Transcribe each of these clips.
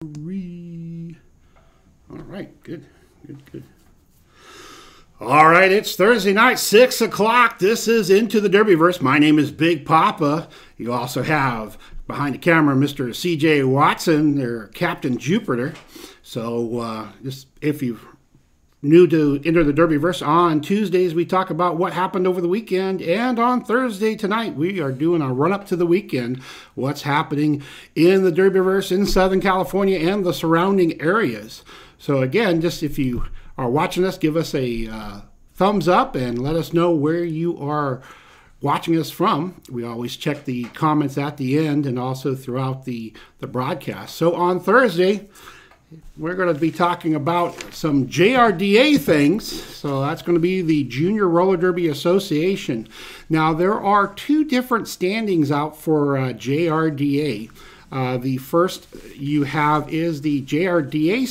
All right, good. All right, it's Thursday night, 6 o'clock. This is Into the Derbyverse. My name is Big Poppa. You also have behind the camera Mr. CJ Watson, their Captain Jupiter. So just if you're new to Into the Derbyverse, on Tuesdays we talk about what happened over the weekend, and on Thursday tonight we are doing a run-up to the weekend, what's happening in the Derbyverse in Southern California and the surrounding areas. So again, just if you are watching us, give us a thumbs up and let us know where you are watching us from. We always check the comments at the end and also throughout the broadcast. So on Thursday, we're going to be talking about some JRDA things. So that's going to be the Junior Roller Derby Association. Now, there are two different standings out for JRDA. The first you have is the JRDA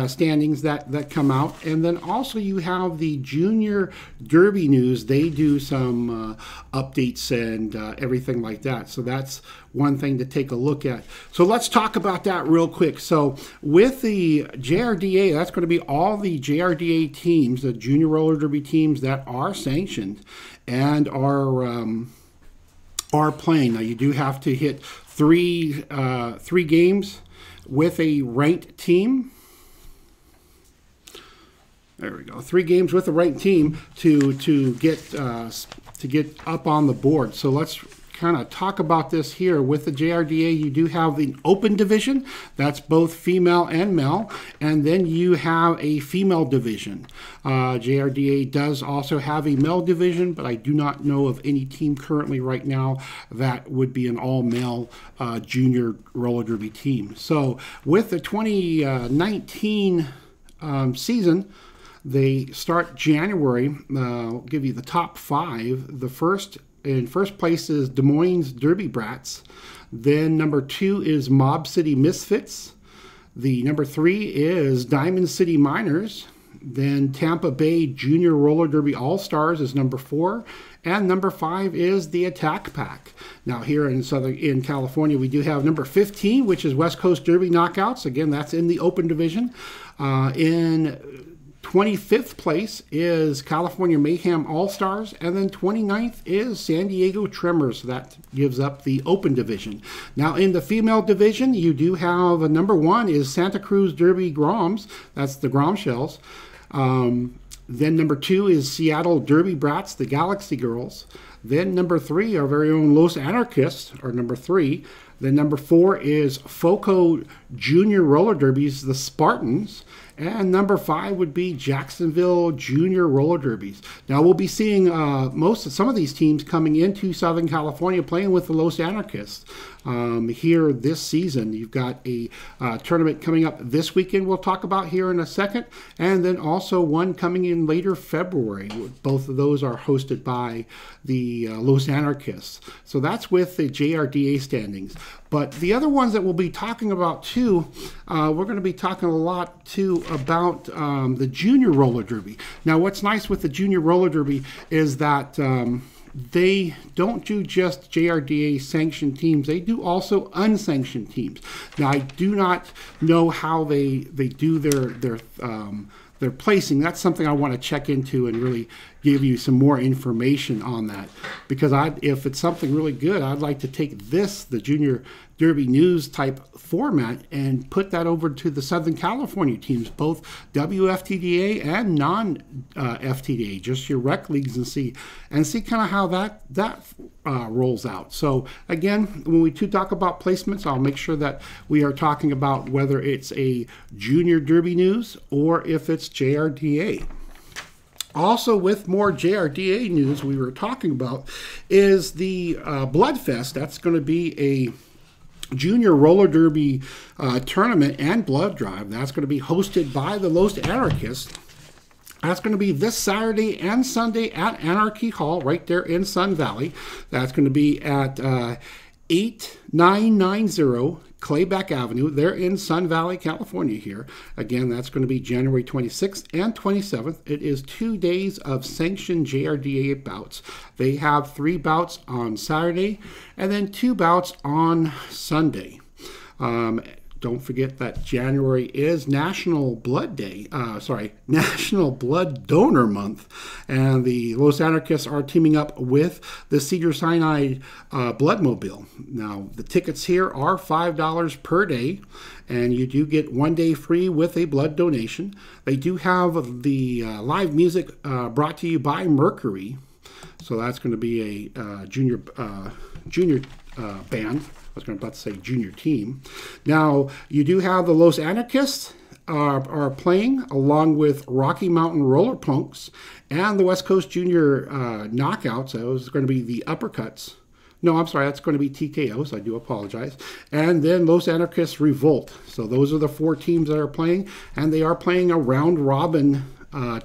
standings that come out, and then also you have the Junior Derby News. They do some updates and everything like that. So that's one thing to take a look at. So let's talk about that real quick. So with the JRDA, that's going to be all the JRDA teams, the Junior Roller Derby teams that are sanctioned and are playing. Now you do have to hit three games with a ranked team. There we go. 3 games with a ranked team to get up on the board. So let's kind of talk about this here. With the JRDA, you do have the open division. That's both female and male. And then you have a female division. JRDA does also have a male division, but I do not know of any team currently right now that would be an all-male junior roller derby team. So with the 2019 season, they start January. I'll give you the top 5. In first place is Des Moines Derby Brats. Then number 2 is Mob City Misfits. The number 3 is Diamond City Miners. Then Tampa Bay Junior Roller Derby All-Stars is number 4. And number 5 is the Attack Pack. Now here in California, we do have number 15, which is West Coast Derby Knockouts. Again, that's in the open division. In 25th place is California Mayhem All-Stars, and then 29th is San Diego Tremors. That gives up the open division. Now in the female division, you do have number 1 is Santa Cruz Derby Groms. That's the Grom Shells. Then number 2 is Seattle Derby Brats, the Galaxy Girls. Then number 3, our very own Los Anarchists, or number 3. Then number 4 is Foco Junior Roller Derbies, the Spartans. And number 5 would be Jacksonville Junior Roller Derbies. Now we'll be seeing some of these teams coming into Southern California playing with the Los Anarchists here this season. You've got a tournament coming up this weekend we'll talk about here in a second, and then also one coming in later February. Both of those are hosted by the Los Anarchists. So that's with the JRDA standings. But the other ones that we'll be talking about too, we're going to be talking a lot too about the Junior Roller Derby. Now what's nice with the Junior Roller Derby is that they don't do just JRDA sanctioned teams. They do also unsanctioned teams. Now I do not know how they do their placing. That's something I want to check into and really give you some more information on that, because if it's something really good, I'd like to take the Junior Derby News type format and put that over to the Southern California teams, both WFTDA and non-FTDA, just your rec leagues, and see kind of how that rolls out. So again, when we talk about placements, I'll make sure that we are talking about whether it's a Junior Derby News or if it's JRDA. Also, with more JRDA news we were talking about is the Bloodfest. That's going to be a Junior Roller Derby tournament and blood drive. That's going to be hosted by the Los Anarchists. That's going to be this Saturday and Sunday at Anarchy Hall right there in Sun Valley. That's going to be at 8990 Clayback Avenue. They're in Sun Valley, California here. Again, that's going to be January 26th and 27th. It is 2 days of sanctioned JRDA bouts. They have 3 bouts on Saturday and then 2 bouts on Sunday. don't forget that January is National Blood Day. National Blood Donor Month, and the Los Anarchists are teaming up with the Cedars-Sinai Bloodmobile. Now, the tickets here are $5 per day, and you do get 1 day free with a blood donation. They do have the live music brought to you by Mercury, so that's going to be a junior band. I was about to say junior team. Now, you do have the Los Anarchists are playing, along with Rocky Mountain Roller Punks and the West Coast Junior Knockouts. Those are going to be the Uppercuts. No, I'm sorry, that's going to be TKOs. I do apologize. And then Los Anarchists Revolt. So those are the 4 teams that are playing, and they are playing a round-robin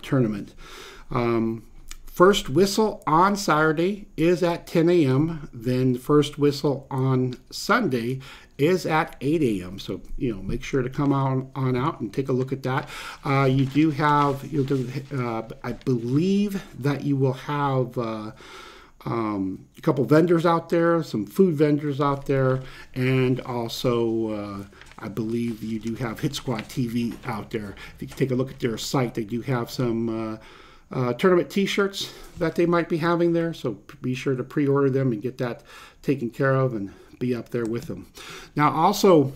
tournament. First whistle on Saturday is at 10 a.m. Then first whistle on Sunday is at 8 a.m. So, make sure to come on out and take a look at that. You do have, I believe that you will have a couple vendors out there, some food vendors out there, and also I believe you do have Hit Squad TV out there. If you can take a look at their site, they do have some tournament t-shirts that they might be having there, so be sure to pre-order them and get that taken care of and be up there with them. Now, also,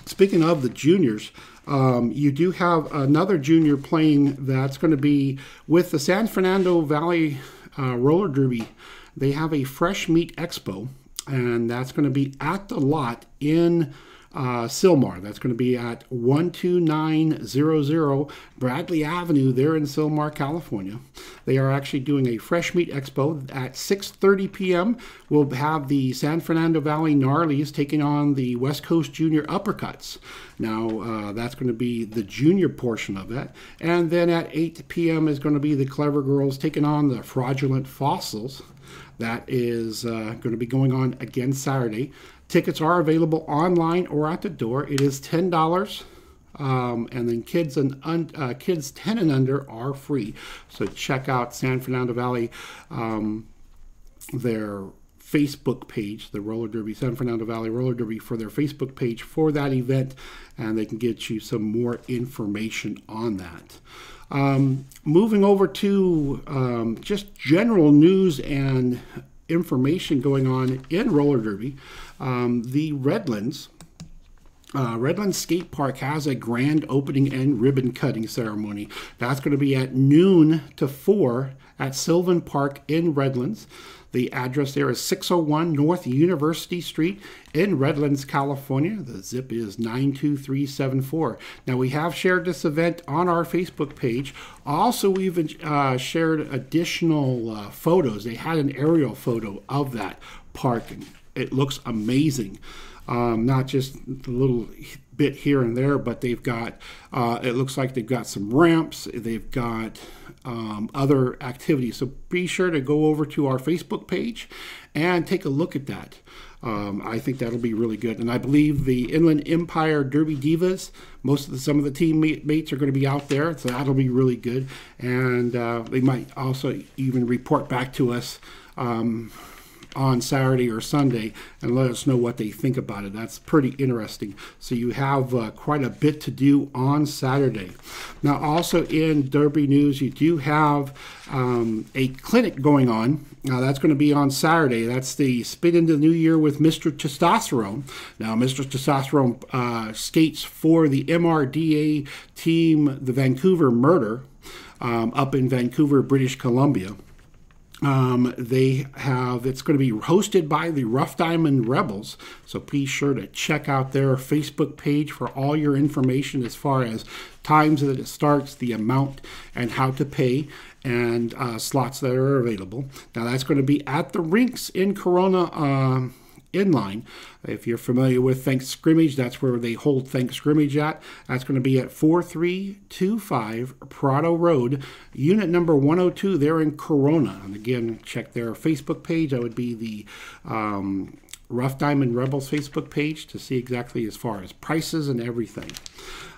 speaking of the juniors, you do have another junior playing that's going to be with the San Fernando Valley Roller Derby. They have a Fresh Meat Expo, and that's going to be at the lot in Sylmar. That's going to be at 12900 Bradley Avenue there in Sylmar, California. They are actually doing a Fresh Meat Expo at 6:30 p.m. We'll have the San Fernando Valley Gnarlies taking on the West Coast Junior Uppercuts. Now, that's going to be the junior portion of that. And then at 8 p.m. is going to be the Clever Girls taking on the Fraudulent Fossils. That is going to be going on again Saturday. Tickets are available online or at the door. It is $10, and then kids 10 and under are free. So check out San Fernando Valley, their Facebook page, the Roller Derby, San Fernando Valley Roller Derby, for their Facebook page for that event, and they can get you some more information on that. Moving over to just general news and information going on in roller derby, the Redlands Skate Park has a grand opening and ribbon cutting ceremony. That's going to be at noon to 4 at Sylvan Park in Redlands. The address there is 601 North University Street in Redlands, California. The zip is 92374. Now, we have shared this event on our Facebook page. Also, we've shared additional photos. They had an aerial photo of that park, and it looks amazing. Not just a little bit here and there, but they've got, it looks like they've got some ramps. They've got other activities. So be sure to go over to our Facebook page and take a look at that. I think that'll be really good. And I believe the Inland Empire Derby Divas, some of the teammates are going to be out there, so that'll be really good. And they might also even report back to us on Saturday or Sunday and let us know what they think about it. That's pretty interesting. So you have quite a bit to do on Saturday. Now, also in Derby news, you do have a clinic going on. Now, that's going to be on Saturday. That's the Spin into the New Year with Mr. Testosterone. Now, Mr. Testosterone skates for the MRDA team, the Vancouver Murder, up in Vancouver, British Columbia. It's going to be hosted by the Rough Diamond Rebels, so be sure to check out their Facebook page for all your information as far as times that it starts, the amount, and how to pay, and slots that are available. Now, that's going to be at the rinks in Corona Inline. If you're familiar with Thanks Scrimmage, that's where they hold Thanks Scrimmage at. That's going to be at 4325 Prado Road, unit number 102 there in Corona. And again, check their Facebook page. That would be the Rough Diamond Rebels Facebook page to see exactly as far as prices and everything.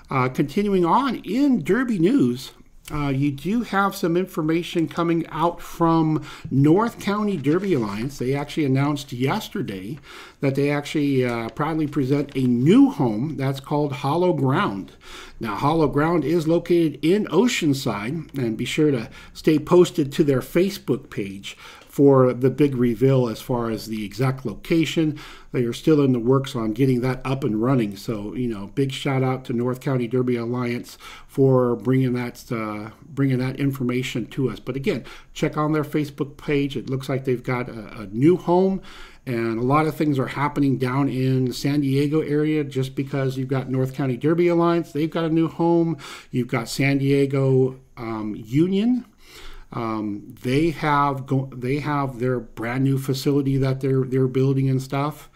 Continuing on in Derby news, you do have some information coming out from North County Derby Alliance. They actually announced yesterday that they actually proudly present a new home that's called Hollow Ground. Now, Hollow Ground is located in Oceanside, and be sure to stay posted to their Facebook page for the big reveal as far as the exact location. They are still in the works on getting that up and running. So, you know, big shout out to North County Derby Alliance for bringing that information to us. But again, check on their Facebook page. It looks like they've got a new home, and a lot of things are happening down in the San Diego area just because you've got North County Derby Alliance. They've got a new home. You've got San Diego Union. They have their brand new facility that they're building and stuff.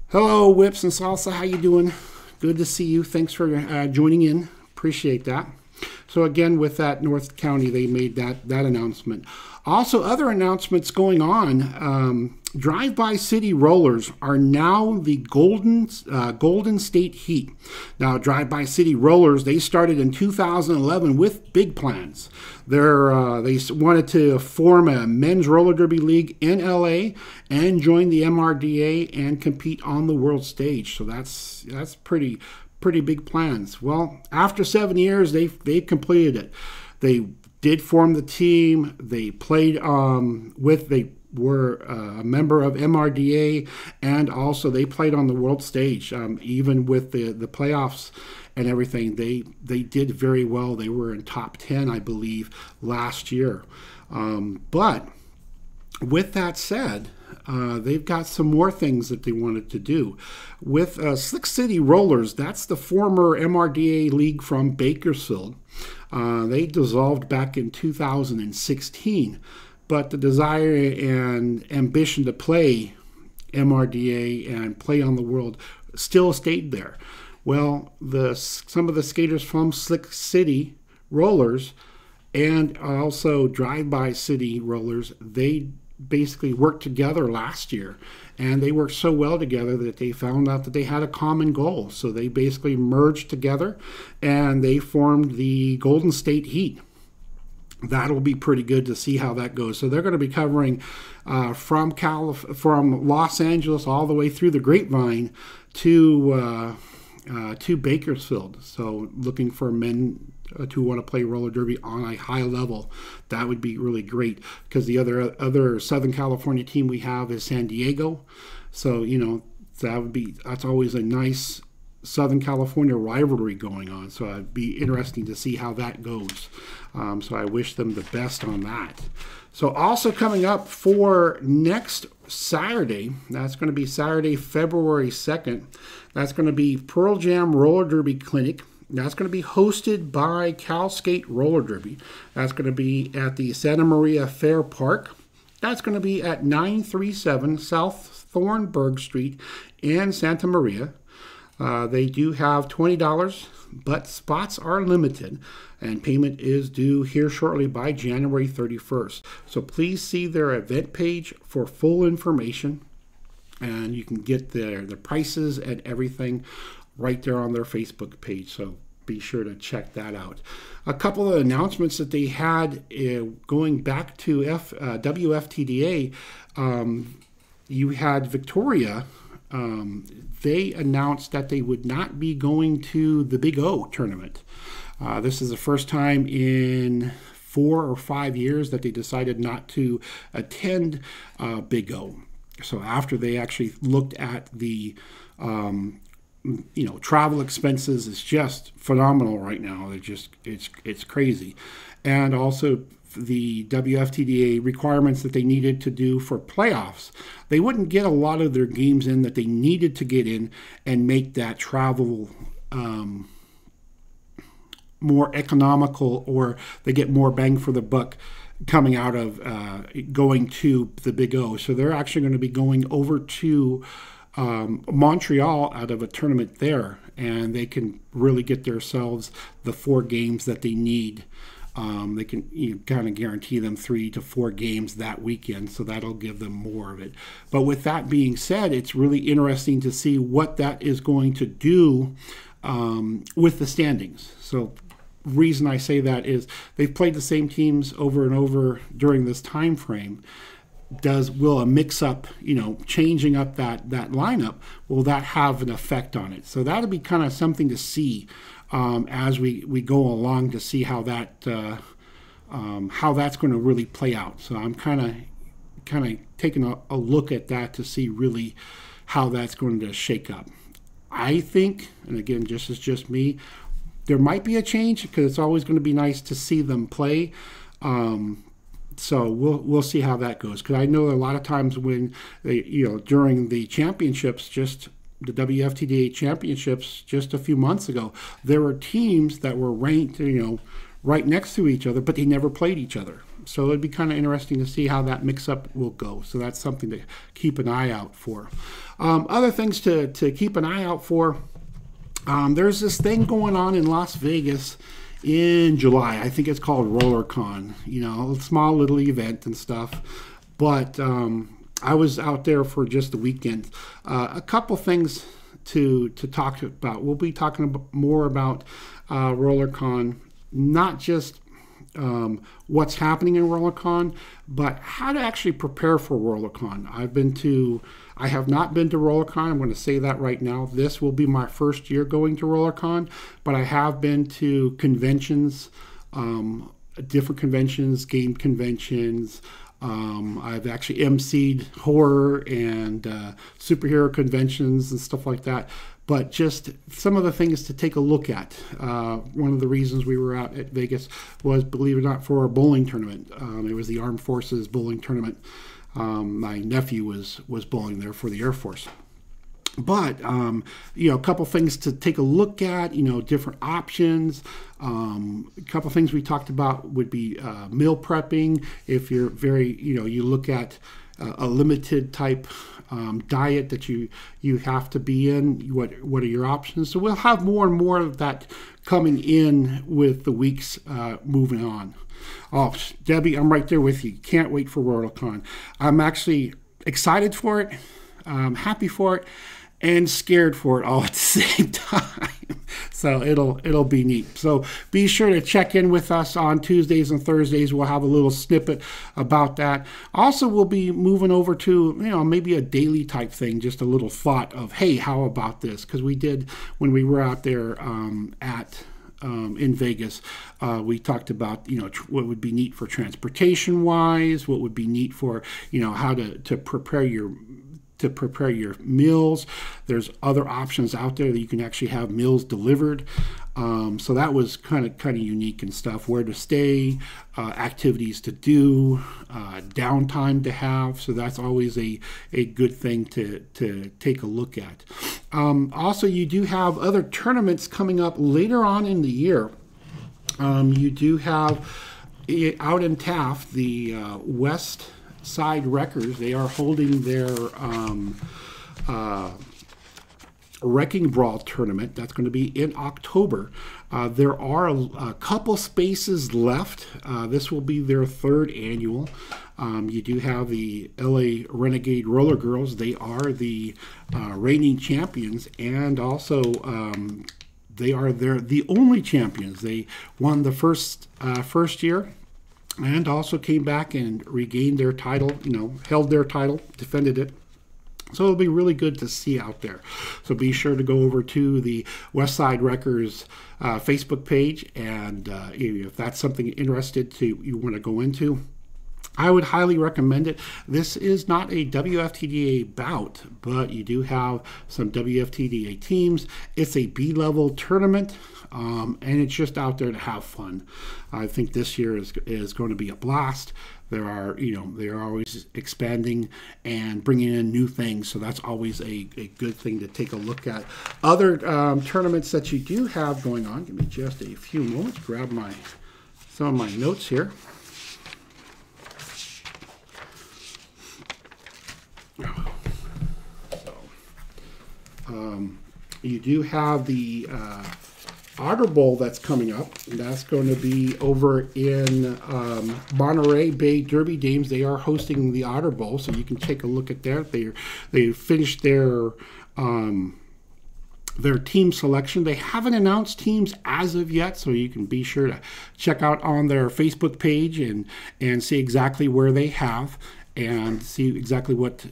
Hello, Whips and Salsa. How you doing? Good to see you. Thanks for joining in. Appreciate that. So again, with that North County, they made that announcement. Also, other announcements going on. Drive-by City Rollers are now the Golden State Heat. Now, Drive-by City Rollers, they started in 2011 with big plans. They wanted to form a men's roller derby league in LA and join the MRDA and compete on the world stage. So that's pretty big plans. Well, after 7 years, they've completed it. They did form the team. They played they were a member of MRDA, and also they played on the world stage. Even with the playoffs and everything, they did very well. They were in top 10, I believe, last year. But with that said, they've got some more things that they wanted to do. With Slick City Rollers, that's the former MRDA league from Bakersfield. They dissolved back in 2016, but the desire and ambition to play MRDA and play on the world still stayed there. Well, some of the skaters from Slick City Rollers and also Drive-by City Rollers, they basically worked together last year, and they worked so well together that they found out that they had a common goal. So they basically merged together and they formed the Golden State Heat. That'll be pretty good to see how that goes. So they're going to be covering from Los Angeles all the way through the Grapevine to Bakersfield. So looking for men to want to play roller derby on a high level, that would be really great, because the other Southern California team we have is San Diego. So, you know, that's always a nice Southern California rivalry going on. So it'd be interesting to see how that goes. So I wish them the best on that. So also coming up for next Saturday, that's going to be Saturday, February 2nd. That's going to be Pearl Jam Roller Derby Clinic. That's going to be hosted by Cal Skate Roller Derby. That's going to be at the Santa Maria Fair Park. That's going to be at 937 South Thornburg Street in Santa Maria. They do have $20, but spots are limited, and payment is due here shortly by January 31st. So please see their event page for full information, and you can get the prices and everything right there on their Facebook page. So be sure to check that out. A couple of announcements that they had going back to WFTDA. You had Victoria. They announced that they would not be going to the Big O tournament. This is the first time in 4 or 5 years that they decided not to attend Big O. So after they actually looked at the travel expenses, is just phenomenal right now. It's crazy. And also the WFTDA requirements that they needed to do for playoffs. They wouldn't get a lot of their games in that they needed to get in and make that travel more economical, or they get more bang for the buck coming out of going to the Big O. So they're actually going to be going over to Montreal out of a tournament there, and they can really get themselves the 4 games that they need. They can kind of guarantee them 3 to 4 games that weekend, so that'll give them more of it. But with that being said, it's really interesting to see what that is going to do with the standings. So reason I say that is they've played the same teams over and over during this time frame. Will a mix-up, changing up that lineup, will that have an effect on it? So that'll be kind of something to see as we go along, to see how that's going to really play out. So I'm kind of taking a look at that to see really how that's going to shake up. I think, and again, just me, there might be a change, because it's always going to be nice to see them play. So we'll see how that goes, because I know a lot of times when they, during the championships, just the WFTDA championships just a few months ago, there were teams that were ranked, right next to each other, but they never played each other. So it'd be kind of interesting to see how that mix-up will go. So that's something to keep an eye out for. Other things to keep an eye out for, there's this thing going on in Las Vegas in July. I think it's called RollerCon, a small little event and stuff. But I was out there for just the weekend. A couple things to talk about. We'll be talking more about RollerCon, not just what's happening in RollerCon, but how to actually prepare for RollerCon. I have not been to RollerCon. I'm going to say that right now. This will be my first year going to RollerCon, but I have been to conventions, different conventions, game conventions. I've actually emceed horror and superhero conventions and stuff like that. But just some of the things to take a look at. One of the reasons we were out at Vegas was, believe it or not, for a bowling tournament. It was the Armed Forces bowling tournament. My nephew was bowling there for the Air Force. But, a couple things to take a look at, different options. A couple things we talked about would be meal prepping. If you're you look at a limited type diet that you have to be in, what are your options? So we'll have more and more of that coming in with the weeks moving on. Oh, Debbie, I'm right there with you. Can't wait for RollerCon. I'm actually excited for it, happy for it, and scared for it all at the same time. So it'll be neat. So be sure to check in with us on Tuesdays and Thursdays. We'll have a little snippet about that. Also, we'll be moving over to, maybe a daily type thing, just a little thought of, hey, how about this? Because we did, when we were out there in Vegas, we talked about, what would be neat for transportation wise, what would be neat for, how to prepare your meals. There's other options out there that you can actually have meals delivered. So that was kind of unique and stuff. Where to stay, activities to do, downtime to have. So that's always a good thing to take a look at. Also, you do have other tournaments coming up later on in the year. You do have out in Taft, the West Side Wreckers. They are holding their Wrecking Brawl tournament. That's going to be in October. There are a couple spaces left. This will be their third annual. You do have the LA Renegade Roller Girls. They are the reigning champions, and also they're the only champions. They won the first year, and also came back and regained their title, held their title, defended it. So it'll be really good to see out there. So be sure to go over to the Westside Wreckers Facebook page, and if that's something you want to go into, I would highly recommend it. This is not a WFTDA bout, but you do have some WFTDA teams. It's a B-level tournament, and it's just out there to have fun. I think this year is going to be a blast. They are always expanding and bringing in new things, so that's always a good thing to take a look at. Other tournaments that you do have going on, give me just a few moments, grab some of my notes here. You do have the Otter Bowl that's coming up. And that's going to be over in Monterey Bay Derby Dames. They are hosting the Otter Bowl, so you can take a look at that. They finished their their team selection. They haven't announced teams as of yet, so you can be sure to check out on their Facebook page and see exactly where they have and see exactly what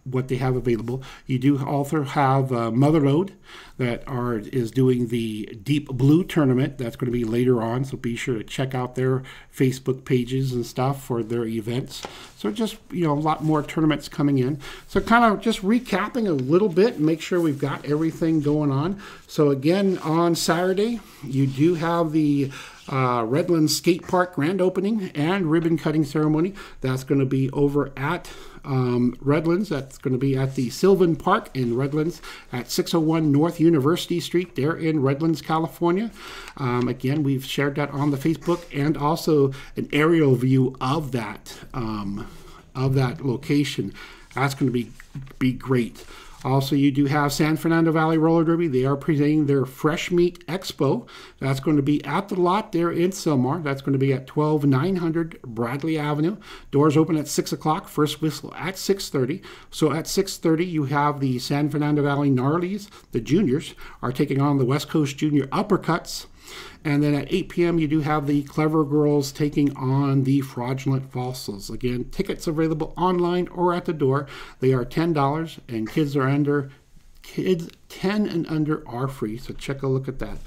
what they have available. You do also have Mother Lode that is doing the Deep Blue tournament. That's going to be later on, so be sure to check out their Facebook pages and stuff for their events. So just, a lot more tournaments coming in. So kind of just recapping a little bit, make sure we've got everything going on. So again, on Saturday, you do have the Redlands Skate Park grand opening and ribbon cutting ceremony. That's going to be over at Redlands. That's going to be at the Sylvan Park in Redlands at 601 North University Street there in Redlands, California. Again, we've shared that on the Facebook and also an aerial view of that location. That's going to be great. Also, you do have San Fernando Valley Roller Derby. They are presenting their Fresh Meat Expo. That's going to be at the lot there in Sylmar. That's going to be at 12900 Bradley Avenue. Doors open at 6 o'clock. First whistle at 6:30. So at 6:30, you have the San Fernando Valley Gnarlies. The juniors are taking on the West Coast Junior Uppercuts. And then at 8 p.m., you do have the Clever Girls taking on the Fraudulent Fossils. Again, tickets available online or at the door. They are $10, and kids 10 and under are free, so check a look at that.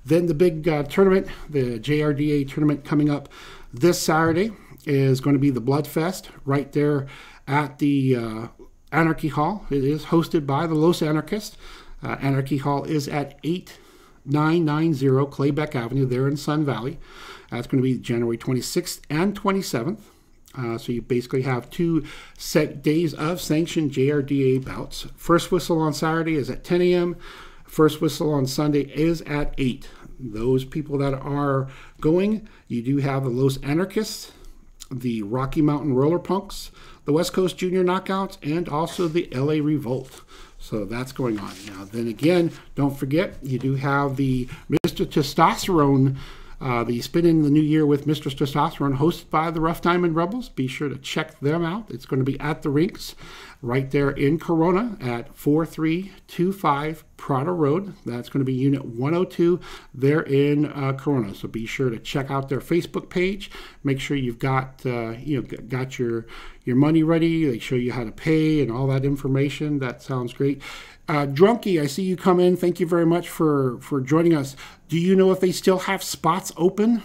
Then the big tournament, the JRDA tournament coming up this Saturday, is going to be the Bloodfest right there at the Anarchy Hall. It is hosted by the Los Anarchists. Anarchy Hall is at 8990 Claybeck Avenue there in Sun Valley. That's going to be January 26th and 27th. So you basically have 2 set days of sanctioned JRDA bouts. First whistle on Saturday is at 10 a.m. First whistle on Sunday is at 8. Those people that are going, you do have the Los Anarchists, the Rocky Mountain Roller Punks, the West Coast Junior Knockouts, and also the LA Revolt. So that's going on. Now, then again, don't forget, you do have the Mr. Testosterone, the Spin in the New Year with Mr. Testosterone, hosted by the Rough Diamond Rebels. Be sure to check them out. It's going to be at the rinks right there in Corona at 4325 Prado Road. That's going to be Unit 102 there in Corona. So be sure to check out their Facebook page. Make sure you've got got your money ready. They show you how to pay and all that information. That sounds great. Drunky, I see you come in. Thank you very much for joining us. Do you know if they still have spots open?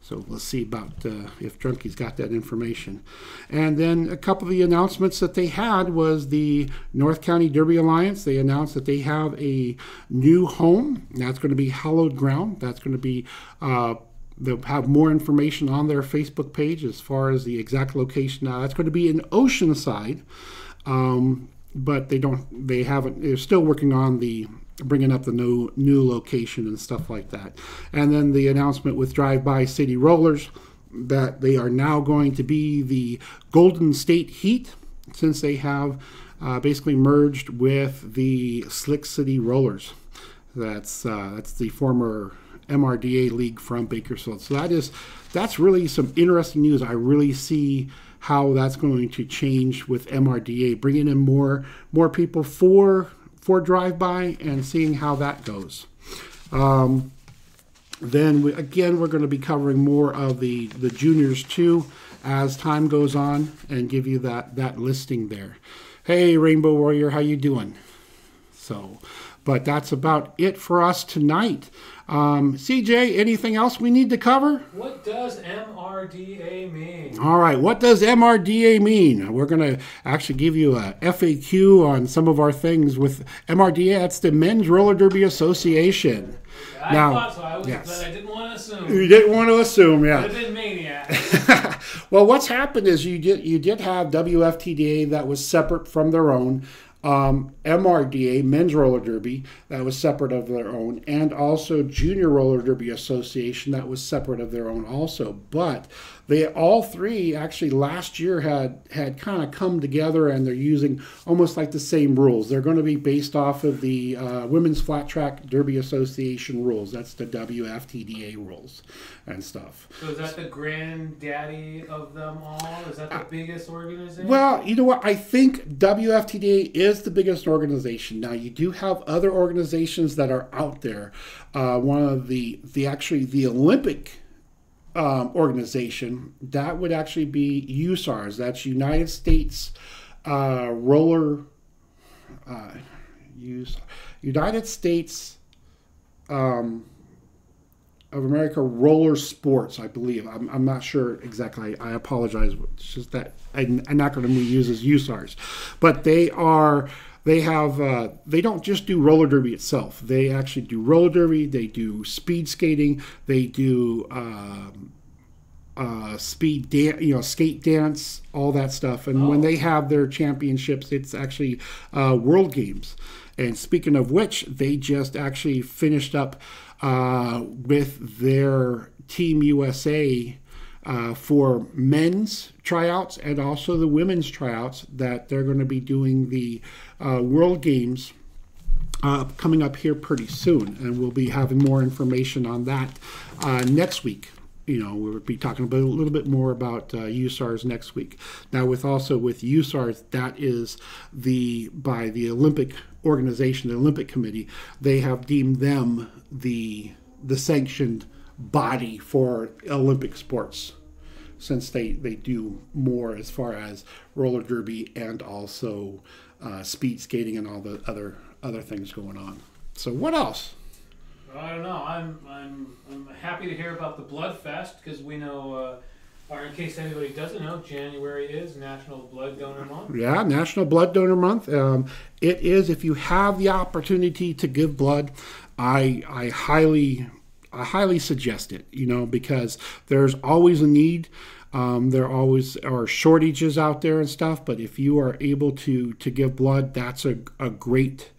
So let's see about if Drunky's got that information. And then a couple of the announcements that they had was the North County Derby Alliance. They announced that they have a new home. That's going to be hallowed ground. That's going to be, they'll have more information on their Facebook page as far as the exact location. Now, that's going to be in Oceanside. But they're still working on bringing up the new location and stuff like that. And then the announcement with Drive-By City Rollers that they are now going to be the Golden State Heat, since they have basically merged with the Slick City Rollers. That's the former MRDA league from Bakersfield. So that's really some interesting news. I really see how that's going to change with MRDA, bringing in more people for drive-by and seeing how that goes. Then we're going to be covering more of the juniors too as time goes on and give you that listing there. Hey, Rainbow Warrior, how you doing? But that's about it for us tonight. CJ, anything else we need to cover? What does MRDA mean? All right, what does MRDA mean? We're going to actually give you a FAQ on some of our things with MRDA. That's the Men's Roller Derby Association. I thought so. But I didn't want to assume. You didn't want to assume, yeah. Could have been maniac. Well, what's happened is you did have WFTDA that was separate from their own. MRDA, Men's Roller Derby, that was separate of their own, and also Junior Roller Derby Association, that was separate of their own also. But they all three actually last year had kind of come together, and they're using almost like the same rules. They're going to be based off of the Women's Flat Track Derby Association rules. That's the WFTDA rules and stuff. So is that the granddaddy of them all? Is that the biggest organization? Well, you know what? I think WFTDA is the biggest organization. Now, you do have other organizations that are out there. One of the Olympic organization, that would actually be USARS. That's United States United States of America Roller Sports, I believe. I'm not sure exactly. I apologize. It's just that an acronym we use is USARS. But they don't just do roller derby itself. They actually do roller derby. They do speed skating. They do skate dance, all that stuff. And when they have their championships, it's actually World Games. And speaking of which, they just actually finished up with their Team USA for men's tryouts and also the women's tryouts, that they're going to be doing the World Games coming up here pretty soon. And we'll be having more information on that next week. We'll be talking about a little bit more about USARS next week. Now, with USARS, that is by the Olympic organization, the Olympic Committee. They have deemed them the sanctioned body for Olympic sports, since they do more as far as roller derby and also speed skating and all the other things going on. So, what else? I don't know. I'm happy to hear about the Blood Fest, because we know, or in case anybody doesn't know, January is National Blood Donor Month. Yeah, National Blood Donor Month. It is, if you have the opportunity to give blood, I highly suggest it. Because there's always a need. There always are shortages out there and stuff. But if you are able to give blood, that's a great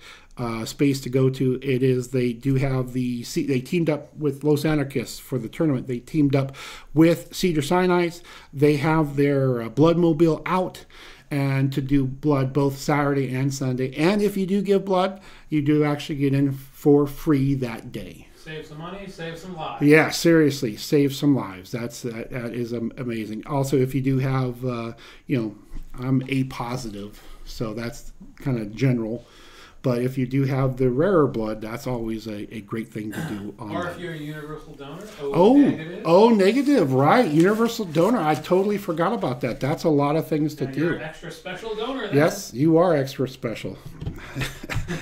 space to go to. It is. They do have they teamed up with Los Anarchists for the tournament. They teamed up with Cedar Sinai's. They have their blood mobile out and to do blood both Saturday and Sunday. And if you do give blood, you do actually get in for free that day. Save some money, save some lives. Yeah, seriously, save some lives. That is amazing. Also, if you do have, I'm A positive, so that's kind of general. But if you do have the rarer blood, that's always a great thing to do. Or if you're a universal donor. Negative, right. Universal donor. I totally forgot about that. That's a lot of things to do. You're an extra special donor then. Yes, you are extra special.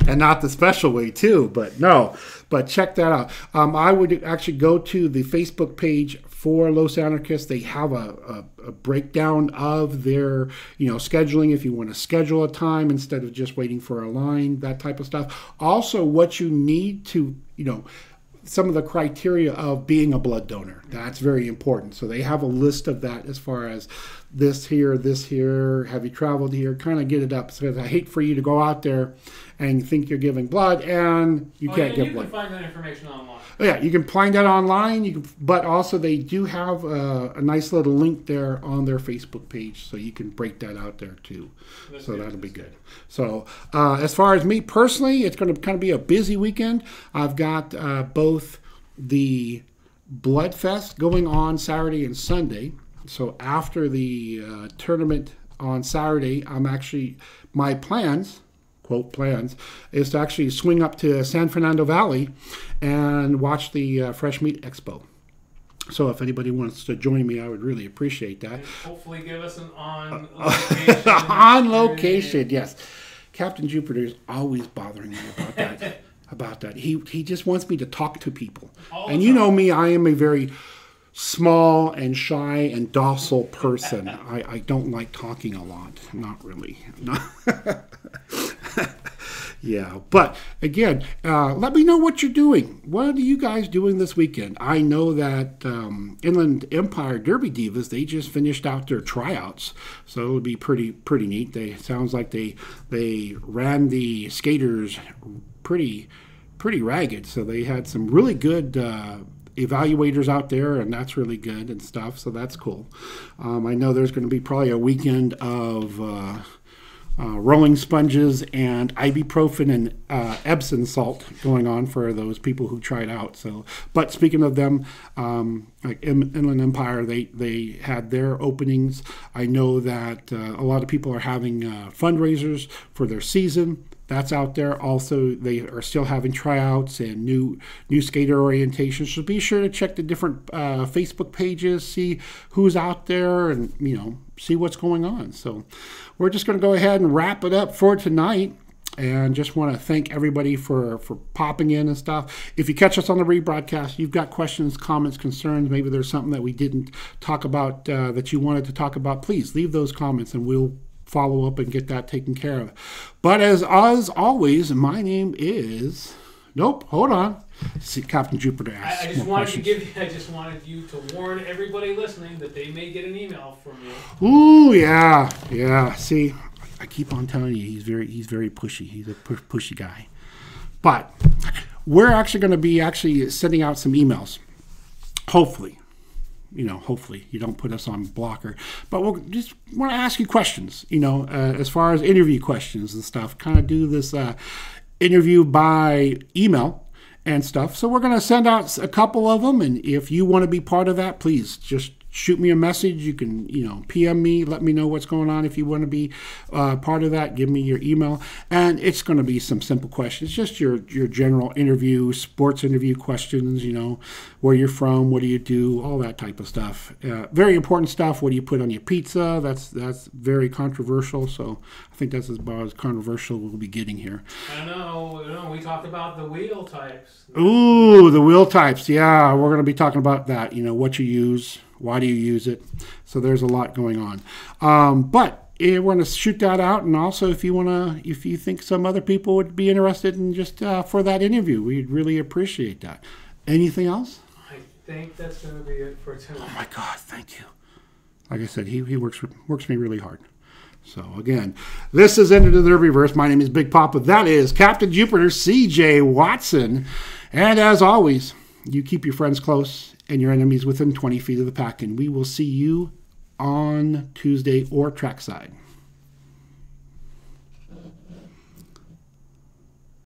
And not the special way, too. But no. But check that out. I would actually go to the Facebook page for Los Anarchists. They have a breakdown of their scheduling, if you want to schedule a time instead of just waiting for a line, that type of stuff. Also, what you need to, some of the criteria of being a blood donor. That's very important. So they have a list of that as far as this here, have you traveled here, kind of get it up. So I hate for you to go out there and think you're giving blood and you can't give blood. You can find that information online. Yeah, you can find that online. But also they do have a nice little link there on their Facebook page, so you can break that out there too. That'll be good. So as far as me personally, it's going to kind of be a busy weekend. I've got both the Blood Fest going on Saturday and Sunday. So after the tournament on Saturday, my plans, quote plans, is to actually swing up to San Fernando Valley and watch the Fresh Meat Expo. So if anybody wants to join me, I would really appreciate that. And hopefully give us an on location. On location, yes. Captain Jupiter is always bothering me about that. He just wants me to talk to people. And you know me, I am a very small and shy and docile person. I don't like talking a lot. Not really. Yeah, but again, let me know what you're doing. What are you guys doing this weekend? I know that Inland Empire Derby Divas, they just finished out their tryouts, so it'll be pretty neat. Sounds like they ran the skaters pretty ragged, so they had some really good evaluators out there, and that's really good and stuff, so that's cool. I know there's going to be probably a weekend of rolling sponges and ibuprofen and Epsom salt going on for those people who tried out. So, but speaking of them, like Inland Empire, they had their openings. I know that a lot of people are having fundraisers for their season. That's out there. Also, they are still having tryouts and new skater orientations. So be sure to check the different Facebook pages, see who's out there, and see what's going on. So we're just going to go ahead and wrap it up for tonight. And just want to thank everybody for popping in and stuff. If you catch us on the rebroadcast, you've got questions, comments, concerns, maybe there's something that we didn't talk about that you wanted to talk about, please leave those comments and we'll follow up and get that taken care of. But as always, my name is... Nope, hold on. See, Captain Jupiter asked. I just wanted you to warn everybody listening that they may get an email from you. Ooh, yeah. See, I keep on telling you, he's very pushy. He's a pushy guy. But we're actually going to be sending out some emails. Hopefully. Hopefully you don't put us on blocker, but we'll just want to ask you questions, as far as interview questions and stuff, kind of do this interview by email and stuff. So we're going to send out a couple of them. And if you want to be part of that, please just shoot me a message. You can, PM me, let me know what's going on. If you want to be part of that, give me your email. And it's going to be some simple questions, just your general interview, sports interview questions, where you're from, what do you do, all that type of stuff. Very important stuff. What do you put on your pizza? That's very controversial. So I think that's about as controversial we'll be getting here. I know. We talked about the wheel types. Ooh, the wheel types. Yeah, we're going to be talking about that. What you use. Why do you use it? So there's a lot going on. But we're going to shoot that out. And also, if you think some other people would be interested in just for that interview, we'd really appreciate that. Anything else? I think that's going to be it for tonight. Oh my God, thank you. Like I said, he works me really hard. So again, this is Into the Derbyverse. My name is Big Poppa. That is Captain Jupiter, C.J. Watson. And as always, you keep your friends close and your enemies within 20 feet of the pack. And we will see you on Tuesday or trackside.